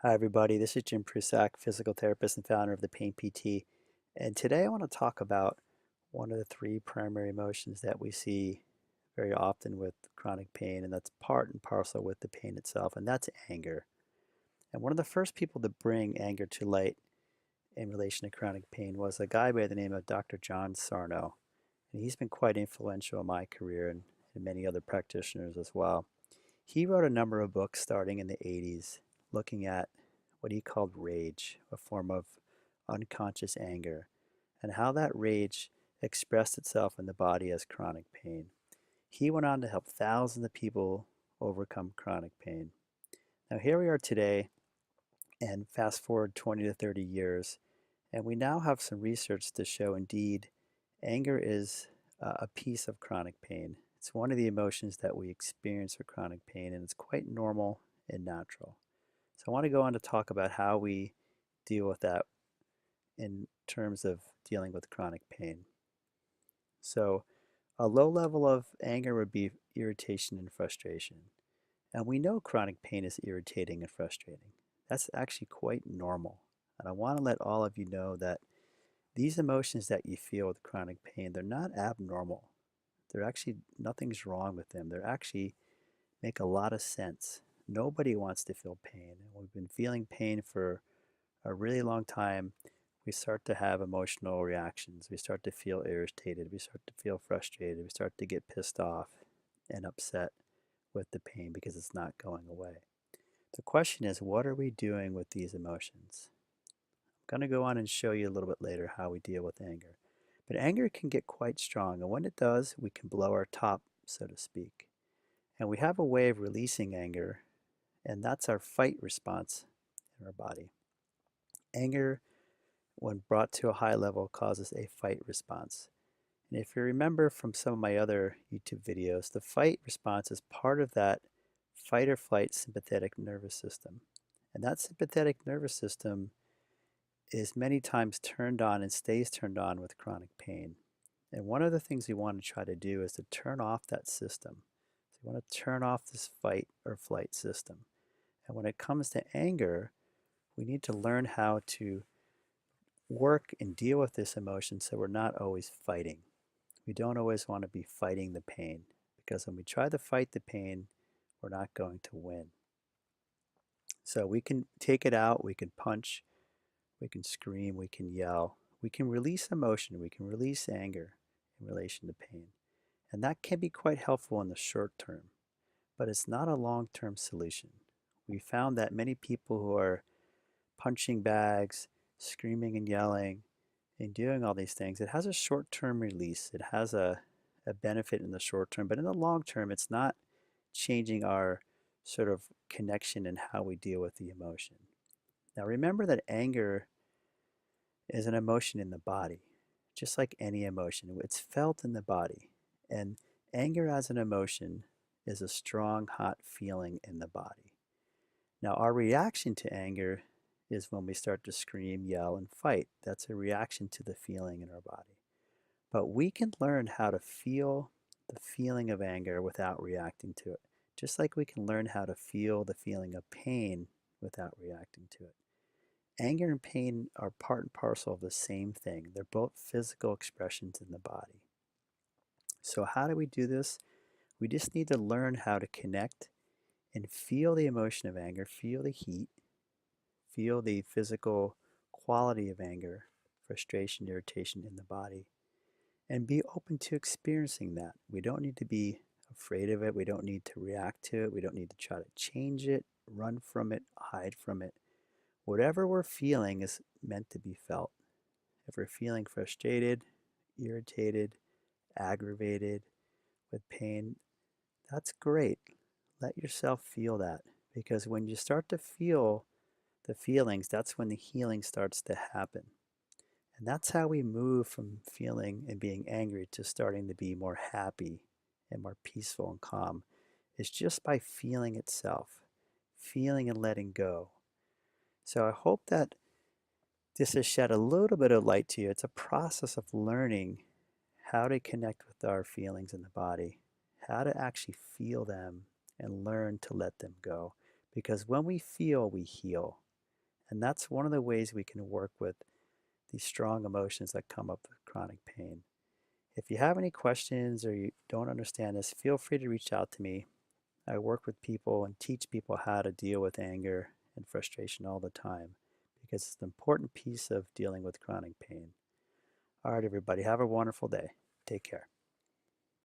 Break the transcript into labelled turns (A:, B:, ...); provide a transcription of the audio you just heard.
A: Hi, everybody. This is Jim Prusak, physical therapist and founder of the Pain PT. And today I want to talk about one of the three primary emotions that we see very often with chronic pain, and that's part and parcel with the pain itself, and that's anger. And one of the first people to bring anger to light in relation to chronic pain was a guy by the name of Dr. John Sarno. And he's been quite influential in my career and many other practitioners as well. He wrote a number of books starting in the 80s looking at what he called rage, a form of unconscious anger, and how that rage expressed itself in the body as chronic pain. He went on to help thousands of people overcome chronic pain. Now, here we are today, and fast forward 20 to 30 years, and we now have some research to show indeed anger is a piece of chronic pain. It's one of the emotions that we experience with chronic pain, and it's quite normal and natural. So I want to go on to talk about how we deal with that in terms of dealing with chronic pain. So a low level of anger would be irritation and frustration. And we know chronic pain is irritating and frustrating. That's actually quite normal. And I want to let all of you know that these emotions that you feel with chronic pain, they're not abnormal. They're actually, nothing's wrong with them. They're actually make a lot of sense. Nobody wants to feel pain. We've been feeling pain for a really long time. We start to have emotional reactions. We start to feel irritated. We start to feel frustrated. We start to get pissed off and upset with the pain because it's not going away. The question is, what are we doing with these emotions? I'm going to go on and show you a little bit later how we deal with anger. But anger can get quite strong, and when it does, we can blow our top, so to speak. And we have a way of releasing anger, and that's our fight response in our body. Anger, when brought to a high level, causes a fight response. And if you remember from some of my other YouTube videos, the fight response is part of that fight or flight sympathetic nervous system. And that sympathetic nervous system is many times turned on and stays turned on with chronic pain. And one of the things we want to try to do is to turn off that system. So we want to turn off this fight or flight system. And when it comes to anger, we need to learn how to work and deal with this emotion so we're not always fighting. We don't always want to be fighting the pain because when we try to fight the pain, we're not going to win. So we can take it out, we can punch, we can scream, we can yell, we can release emotion, we can release anger in relation to pain. And that can be quite helpful in the short term, but it's not a long term solution. We found that many people who are punching bags, screaming and yelling, and doing all these things, it has a short term release. It has a benefit in the short term, but in the long term, it's not changing our sort of connection and how we deal with the emotion. Now, remember that anger is an emotion in the body, just like any emotion. It's felt in the body. And anger as an emotion is a strong, hot feeling in the body. Now, our reaction to anger is when we start to scream, yell, and fight. That's a reaction to the feeling in our body. But we can learn how to feel the feeling of anger without reacting to it, just like we can learn how to feel the feeling of pain without reacting to it. Anger and pain are part and parcel of the same thing. They're both physical expressions in the body. So, how do we do this? We just need to learn how to connect and feel the emotion of anger, feel the heat, feel the physical quality of anger, frustration, irritation in the body, and be open to experiencing that. We don't need to be afraid of it. We don't need to react to it. We don't need to try to change it, run from it, hide from it. Whatever we're feeling is meant to be felt. If we're feeling frustrated, irritated, aggravated, with pain, that's great. Let yourself feel that because when you start to feel the feelings, that's when the healing starts to happen. And that's how we move from feeling and being angry to starting to be more happy and more peaceful and calm. It's just by feeling itself, feeling and letting go. So I hope that this has shed a little bit of light to you. It's a process of learning how to connect with our feelings in the body, how to actually feel them and learn to let them go. Because when we feel, we heal. And that's one of the ways we can work with these strong emotions that come up with chronic pain. If you have any questions or you don't understand this, feel free to reach out to me. I work with people and teach people how to deal with anger and frustration all the time because it's an important piece of dealing with chronic pain. All right, everybody, have a wonderful day. Take care.